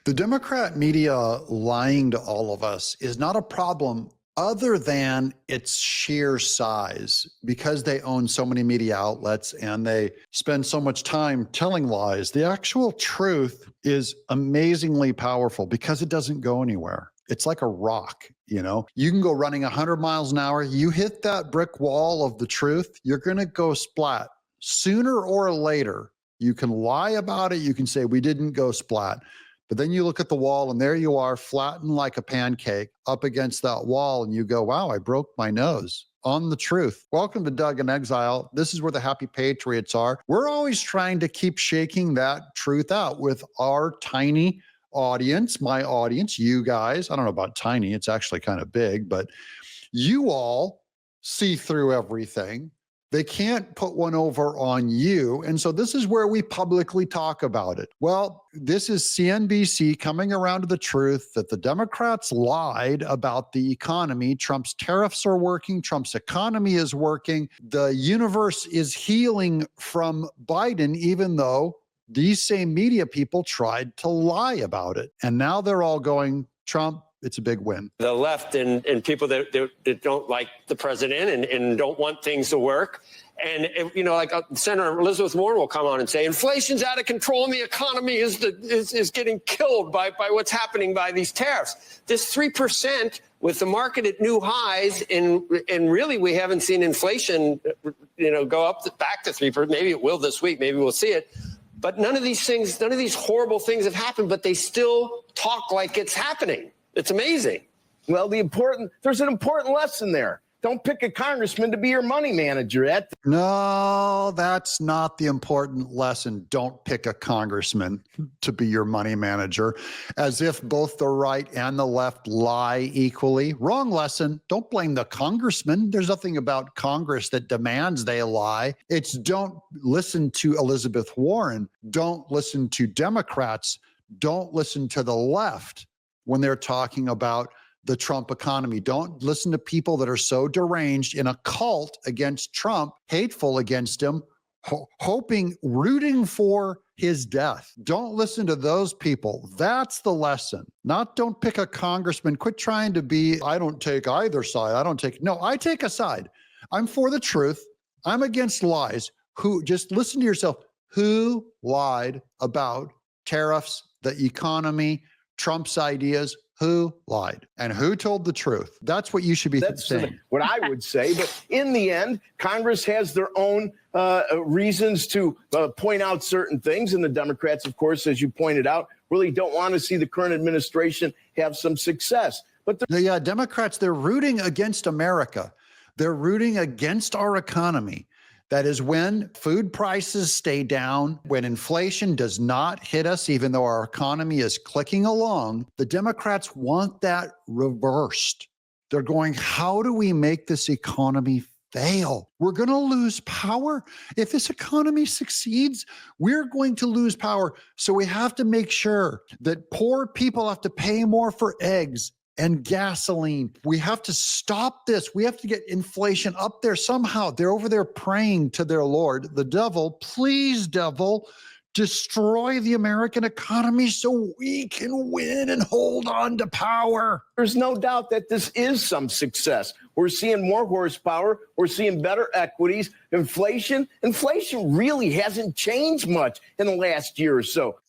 The Democrat media lying to all of us is not a problem other than its sheer size, because they own so many media outlets and they spend so much time telling lies. The actual truth is amazingly powerful because it doesn't go anywhere. It's like a rock, you know? You can go running 100 miles an hour, you hit that brick wall of the truth, you're going to go splat. Sooner or later, you can lie about it, you can say, we didn't go splat. But then you look at the wall and there you are, flattened like a pancake up against that wall, and you go, wow, I broke my nose on the truth. Welcome to Doug In Exile. This is where the happy patriots are. We're always trying to keep shaking that truth out with our tiny audience, my audience, you guys. I don't know about tiny, it's actually kind of big, but you all see through everything. They can't put one over on you. And so this is where we publicly talk about it. Well, this is CNBC coming around to the truth that the Democrats lied about the economy. Trump's tariffs are working. Trump's economy is working. The universe is healing from Biden, even though these same media people tried to lie about it. And now they're all going, Trump, it's a big win. The left and people that don't like the president and don't want things to work. And, you know, like Senator Elizabeth Warren will come on and say, inflation's out of control and the economy is getting killed by what's happening by these tariffs. This 3% with the market at new highs, and really we haven't seen inflation, you know, go up back to 3%. Maybe it will this week. Maybe we'll see it. But none of these things, none of these horrible things have happened, but they still talk like it's happening. It's amazing. Well, there's an important lesson there. Don't pick a congressman to be your money manager. No, that's not the important lesson. Don't pick a congressman to be your money manager, as if both the right and the left lie equally. Wrong lesson. Don't blame the congressman. There's nothing about Congress that demands they lie. It's don't listen to Elizabeth Warren. Don't listen to Democrats. Don't listen to the left when they're talking about the Trump economy. Don't listen to people that are so deranged in a cult against Trump, hateful against him, rooting for his death. Don't listen to those people. That's the lesson. Not don't pick a congressman. Quit trying to be, I don't take either side. No, I take a side. I'm for the truth. I'm against lies. Just listen to yourself. Who lied about tariffs, the economy, Trump's ideas? Who lied and who told the truth? That's what you should be saying. What I would say. But in the end, Congress has their own reasons to point out certain things. And the Democrats, of course, as you pointed out, really don't want to see the current administration have some success. But yeah, Democrats, they're rooting against America. They're rooting against our economy. That is when food prices stay down, when inflation does not hit us, even though our economy is clicking along. The Democrats want that reversed. They're going, how do we make this economy fail? We're going to lose power. If this economy succeeds, we're going to lose power. So we have to make sure that poor people have to pay more for eggs and gasoline. We have to stop this. We have to get inflation up there somehow. They're over there praying to their Lord, the devil. Please, devil, destroy the American economy so we can win and hold on to power. There's no doubt that this is some success. We're seeing more horsepower. We're seeing better equities. Inflation really hasn't changed much in the last year or so.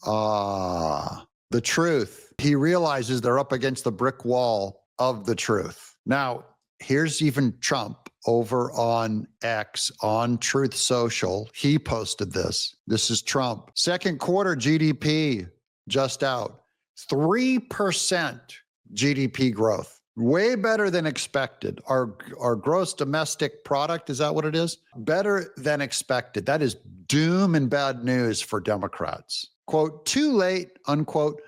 The truth. He realizes they're up against the brick wall of the truth. Now, here's even Trump over on X, on Truth Social. He posted this. This is Trump. Second quarter GDP just out. 3% GDP growth. Way better than expected. Our gross domestic product, is that what it is? Better than expected. That is doom and bad news for Democrats. Quote, too late, unquote.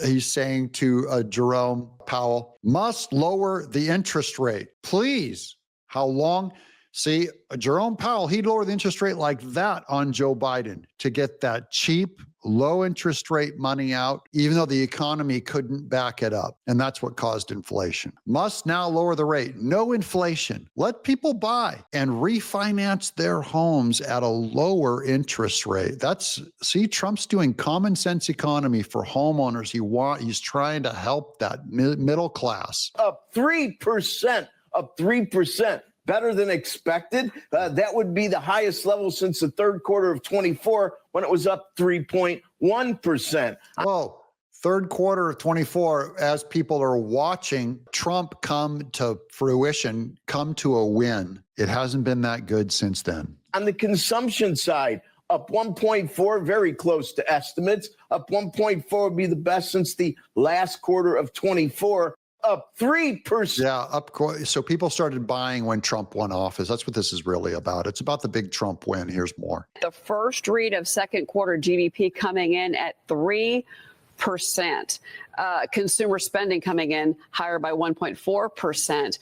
He's saying to Jerome Powell, must lower the interest rate. Please. How long? See, Jerome Powell, he'd lower the interest rate like that on Joe Biden to get that cheap low interest rate money out, even though the economy couldn't back it up. And that's what caused inflation. Must now lower the rate. No inflation. Let people buy and refinance their homes at a lower interest rate. See, Trump's doing common sense economy for homeowners. He's trying to help that middle class. Up 3%, up 3%. Better than expected. That would be the highest level since the third quarter of 24 when it was up 3.1%. Well, third quarter of 24, as people are watching Trump come to fruition, come to a win, it hasn't been that good since then. On the consumption side, up 1.4, very close to estimates. Up 1.4 would be the best since the last quarter of 24. Up 3%. Yeah, so people started buying when Trump won office. That's what this is really about. It's about the big Trump win. Here's more. The first read of second quarter GDP coming in at 3%. Consumer spending coming in higher by 1.4%.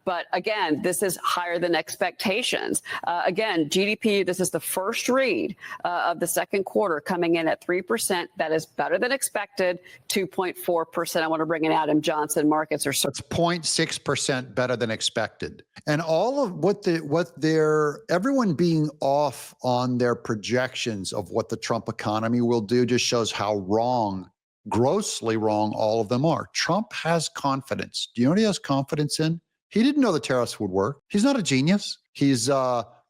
But again, this is higher than expectations. Again, GDP, this is the first read of the second quarter coming in at 3%. That is better than expected, 2.4%. I want to bring in Adam Johnson. Markets are... It's 0.6% better than expected. And all of everyone being off on their projections of what the Trump economy will do just shows how wrong, grossly wrong, all of them are. Trump has confidence. Do you know what he has confidence in? He didn't know the tariffs would work. He's not a genius. He's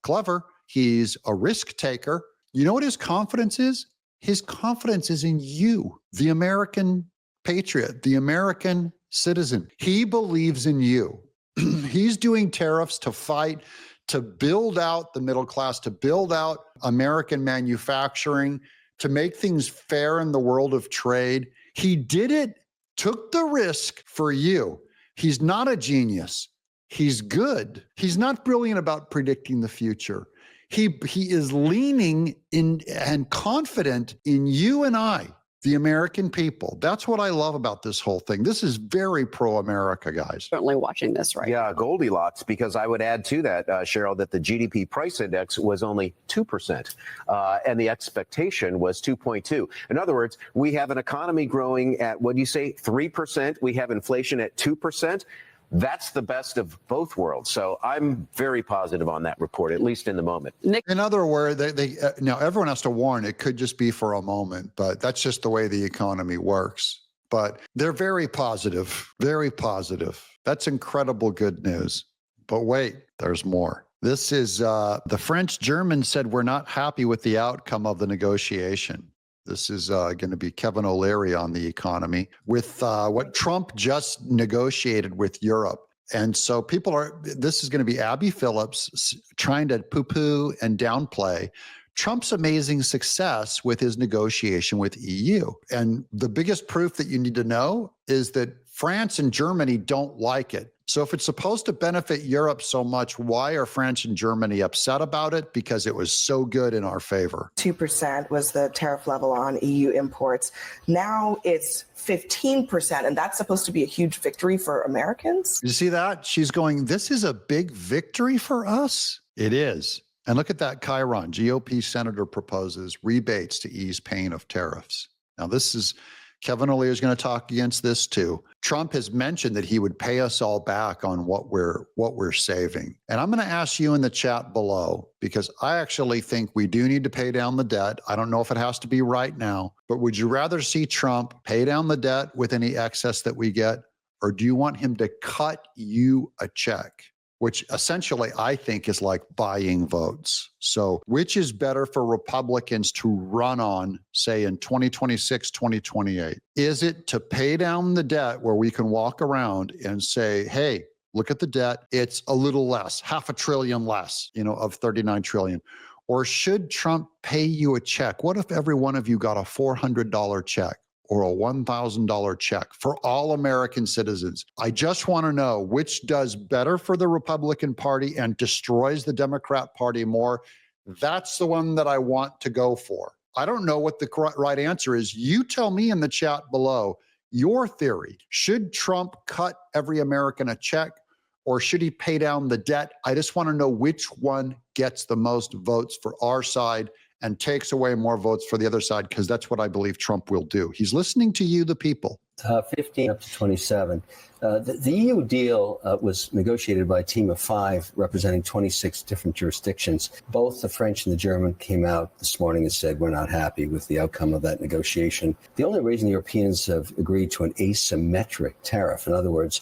clever. He's a risk taker. You know what his confidence is? His confidence is in you, the American patriot, the American citizen. He believes in you. He's doing tariffs to fight, to build out the middle class, to build out American manufacturing, to make things fair in the world of trade. He did it, took the risk for you. He's not a genius. He's good. He's not brilliant about predicting the future. He is leaning in and confident in you and I, the American people. That's what I love about this whole thing. This is very pro-America, guys. Certainly watching this right Yeah, Goldilocks, because I would add to that, Cheryl, that the GDP price index was only 2%, and the expectation was 2.2. In other words, we have an economy growing at, what do you say, 3%? We have inflation at 2%. That's the best of both worlds. So I'm very positive on that report, at least in the moment. In other words, now everyone has to warn, it could just be for a moment, but that's just the way the economy works. But they're very positive, very positive. That's incredible good news. But wait, there's more. This is the French Germans said we're not happy with the outcome of the negotiation. This is going to be Kevin O'Leary on the economy with what Trump just negotiated with Europe. And so this is going to be Abby Phillips trying to poo-poo and downplay Trump's amazing success with his negotiation with EU. And the biggest proof that you need to know is that France and Germany don't like it. So if it's supposed to benefit Europe so much, why are France and Germany upset about it? Because it was so good in our favor. 2% was the tariff level on EU imports. Now it's 15%, and that's supposed to be a huge victory for Americans. You see that? She's going, this is a big victory for us? It is. And look at that Chiron. GOP senator proposes rebates to ease pain of tariffs. Now this is... Kevin O'Leary is going to talk against this too. Trump has mentioned that he would pay us all back on what we're saving. And I'm going to ask you in the chat below, because I actually think we do need to pay down the debt. I don't know if it has to be right now, but would you rather see Trump pay down the debt with any excess that we get, or do you want him to cut you a check? Which essentially I think is like buying votes. So which is better for Republicans to run on, say in 2026, 2028? Is it to pay down the debt where we can walk around and say, hey, look at the debt, it's a little less, $500 billion less, of 39 trillion. Or should Trump pay you a check? What if every one of you got a $400 check? Or a $1,000 check for all American citizens? I just want to know which does better for the Republican Party and destroys the Democrat Party more. That's the one that I want to go for. I don't know what the right answer is. You tell me in the chat below your theory. Should Trump cut every American a check, or should he pay down the debt? I just want to know which one gets the most votes for our side and takes away more votes for the other side, because that's what I believe Trump will do. He's listening to you, the people. 15 up to 27. The EU deal was negotiated by a team of 5 representing 26 different jurisdictions. Both the French and the German came out this morning and said, we're not happy with the outcome of that negotiation. The only reason the Europeans have agreed to an asymmetric tariff, in other words,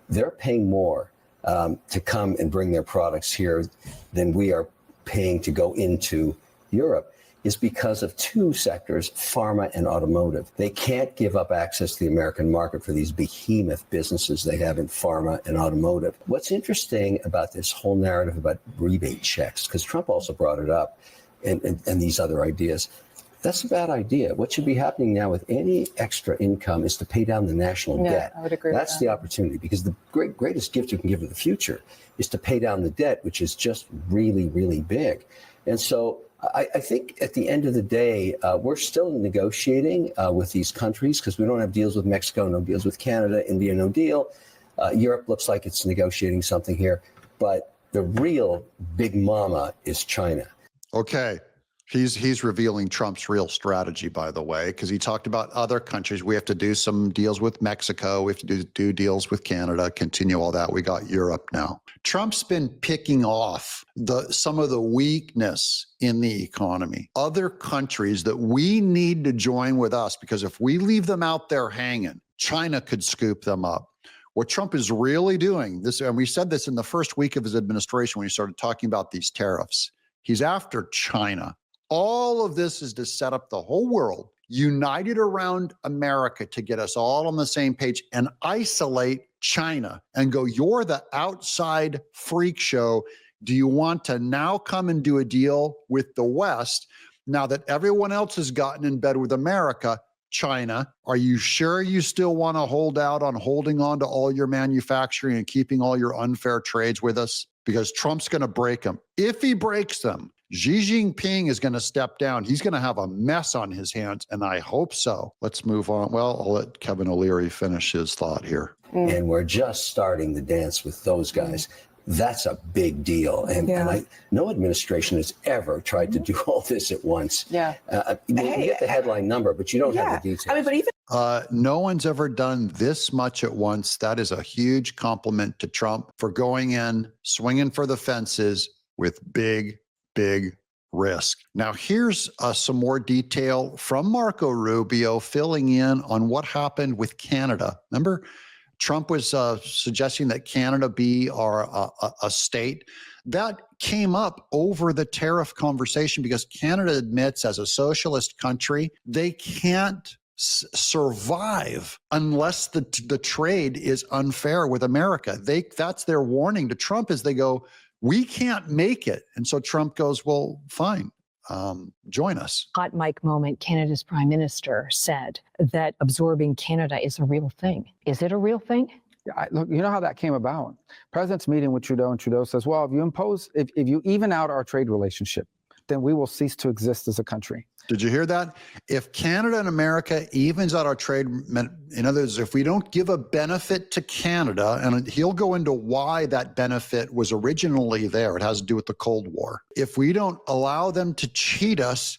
they're paying more to come and bring their products here than we are paying to go into Europe, is because of 2 sectors, pharma and automotive. They can't give up access to the American market for these behemoth businesses they have in pharma and automotive. What's interesting about this whole narrative about rebate checks, because Trump also brought it up, and these other ideas, that's a bad idea. What should be happening now with any extra income is to pay down the national debt. I would agree That's with the opportunity, because the greatest gift you can give to the future is to pay down the debt, which is just really, really big. And so I think at the end of the day, we're still negotiating with these countries because we don't have deals with Mexico, no deals with Canada, India, no deal. Europe looks like it's negotiating something here. But the real big mama is China. Okay. He's revealing Trump's real strategy, by the way, because he talked about other countries. We have to do some deals with Mexico. We have to do deals with Canada, continue all that. We got Europe now. Trump's been picking off some of the weakness in the economy. Other countries that we need to join with us, because if we leave them out there hanging, China could scoop them up. What Trump is really doing, this, and we said this in the first week of his administration when he started talking about these tariffs, he's after China. All of this is to set up the whole world united around America to get us all on the same page and isolate China and go, you're the outside freak show. Do you want to now come and do a deal with the West now that everyone else has gotten in bed with America? China, are you sure you still want to hold out on holding on to all your manufacturing and keeping all your unfair trades with us? Because Trump's going to break them. If he breaks them, Xi Jinping is going to step down. He's going to have a mess on his hands, and I hope so. Let's move on. Well, I'll let Kevin O'Leary finish his thought here. And we're just starting the dance with those guys. That's a big deal. And no administration has ever tried to do all this at once. Yeah. You get the headline number, but you don't have the details. I mean, but even no one's ever done this much at once. That is a huge compliment to Trump for going in, swinging for the fences with big risk. Now, here's some more detail from Marco Rubio filling in on what happened with Canada. Remember, Trump was suggesting that Canada be a state. That came up over the tariff conversation because Canada admits, as a socialist country, they can't survive unless the trade is unfair with America. That's their warning to Trump as they go, we can't make it. And so Trump goes, well, fine, join us. Hot mic moment, Canada's prime minister said that absorbing Canada is a real thing. Is it a real thing? Yeah, look, you know how that came about? President's meeting with Trudeau, and Trudeau says, well, if you even out our trade relationship, then we will cease to exist as a country. Did you hear that? If Canada and America evens out our trade, in other words, if we don't give a benefit to Canada, and he'll go into why that benefit was originally there, it has to do with the Cold War. If we don't allow them to cheat us,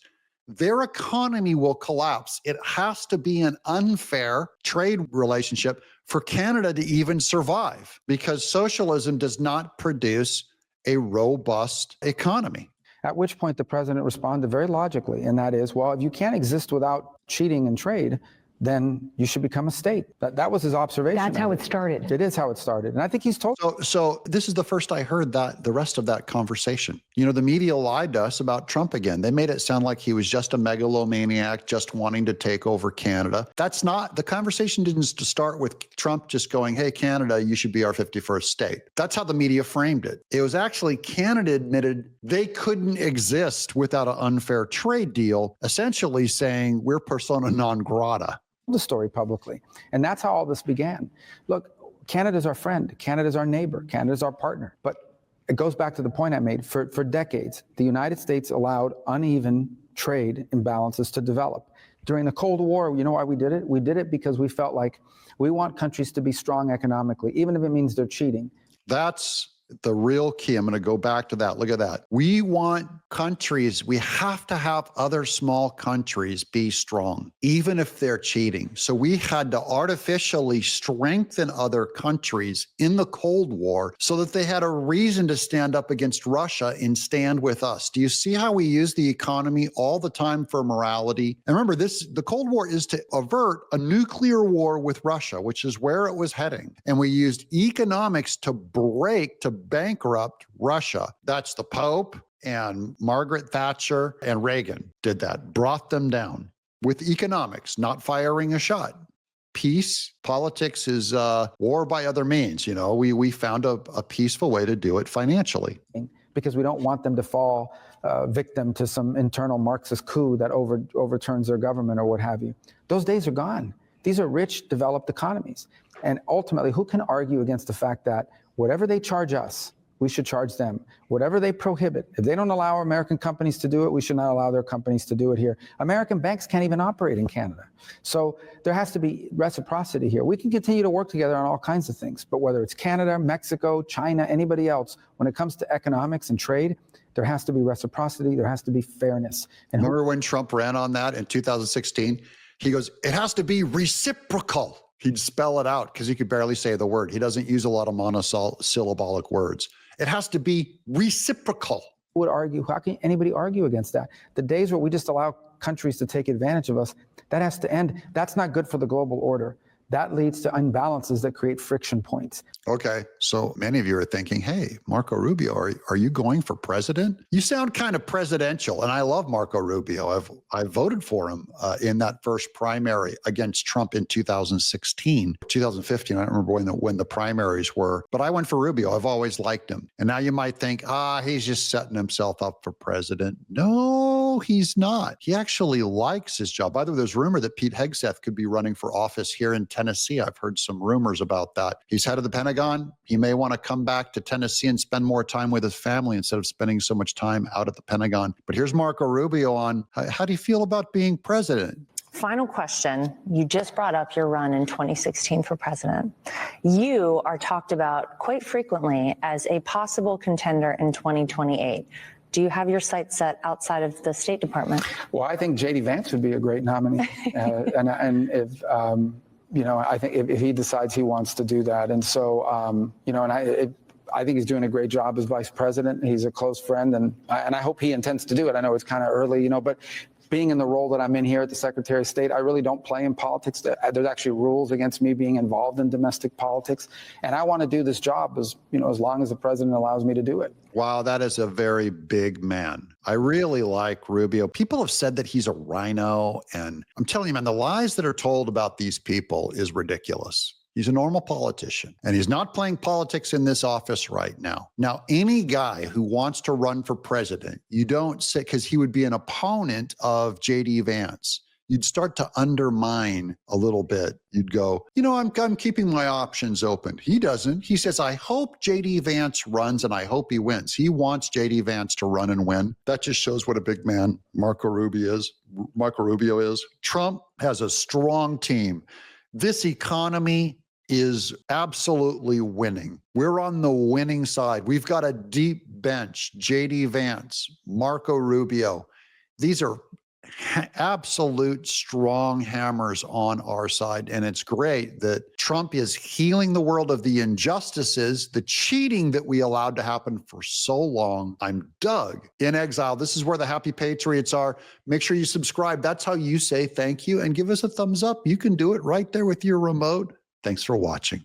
their economy will collapse. It has to be an unfair trade relationship for Canada to even survive, because socialism does not produce a robust economy. At which point the president responded very logically, and that is, well, if you can't exist without cheating in trade, then you should become a state. That was his observation. That's how it started. It is how it started. And I think he's told. So this is the first I heard the rest of that conversation. You know, the media lied to us about Trump again. They made it sound like he was just a megalomaniac, just wanting to take over Canada. That's not, the conversation didn't start with Trump just going, hey, Canada, you should be our 51st state. That's how the media framed it. It was actually Canada admitted they couldn't exist without an unfair trade deal, essentially saying we're persona non grata. The story publicly. And that's how all this began. Look, Canada's our friend. Canada's our neighbor. Canada's our partner. But it goes back to the point I made. For decades, the United States allowed uneven trade imbalances to develop. During the Cold War, you know why we did it? We did it because we felt like we want countries to be strong economically, even if it means they're cheating. That's the real key. I'm going to go back to that. Look at that. We want countries, we have to have other small countries be strong, even if they're cheating. So we had to artificially strengthen other countries in the Cold War so that they had a reason to stand up against Russia and stand with us. Do you see how we use the economy all the time for morality? And remember, the Cold War is to avert a nuclear war with Russia, which is where it was heading. And we used economics to bankrupt Russia. That's the Pope and Margaret Thatcher and Reagan did that, brought them down with economics, not firing a shot. Peace, politics is war by other means. You know, we found a peaceful way to do it financially. Because we don't want them to fall victim to some internal Marxist coup that overturns their government or what have you. Those days are gone. These are rich, developed economies. And ultimately, who can argue against the fact that whatever they charge us, we should charge them. Whatever they prohibit, if they don't allow American companies to do it, we should not allow their companies to do it here. American banks can't even operate in Canada. So there has to be reciprocity here. We can continue to work together on all kinds of things, but whether it's Canada, Mexico, China, anybody else, when it comes to economics and trade, there has to be reciprocity, there has to be fairness. And remember when Trump ran on that in 2016? He goes, it has to be reciprocal. He'd spell it out because he could barely say the word. He doesn't use a lot of monosyllabic words. It has to be reciprocal. Would argue, how can anybody argue against that? The days where we just allow countries to take advantage of us, that has to end. That's not good for the global order. That leads to imbalances that create friction points. Okay, so many of you are thinking, hey, Marco Rubio, are you going for president? You sound kind of presidential, and I love Marco Rubio. I voted for him in that first primary against Trump in 2016. 2015, I don't remember when the primaries were, but I went for Rubio. I've always liked him. And now you might think, he's just setting himself up for president. No, he's not. He actually likes his job. By the way, there's rumor that Pete Hegseth could be running for office here in Tennessee. I've heard some rumors about that. He's head of the Pentagon. He may want to come back to Tennessee and spend more time with his family instead of spending so much time out at the Pentagon. But here's Marco Rubio on how do you feel about being president? Final question. You just brought up your run in 2016 for president. You are talked about quite frequently as a possible contender in 2028. Do you have your sights set outside of the State Department? Well, I think J.D. Vance would be a great nominee. And if I think if he decides he wants to do that. And so, I think he's doing a great job as vice president. He's a close friend, and I hope he intends to do it. I know it's kind of early, but being in the role that I'm in here at the Secretary of State, I really don't play in politics. There's actually rules against me being involved in domestic politics. And I want to do this job as long as the president allows me to do it. Wow, that is a very big man. I really like Rubio. People have said that he's a rhino. And I'm telling you, man, the lies that are told about these people is ridiculous. He's a normal politician, and he's not playing politics in this office right now. Now, any guy who wants to run for president, you don't say, because he would be an opponent of J.D. Vance. You'd start to undermine a little bit. You'd go, I'm keeping my options open. He doesn't. He says, I hope J.D. Vance runs and I hope he wins. He wants J.D. Vance to run and win. That just shows what a big man Marco Rubio is. Trump has a strong team. This economy is absolutely winning. We're on the winning side. We've got a deep bench. J.D. Vance, Marco Rubio. These are absolute strong hammers on our side. And it's great that Trump is healing the world of the injustices, the cheating that we allowed to happen for so long. I'm Doug in Exile. This is where the happy patriots are. Make sure you subscribe. That's how you say thank you, and give us a thumbs up. You can do it right there with your remote. Thanks for watching.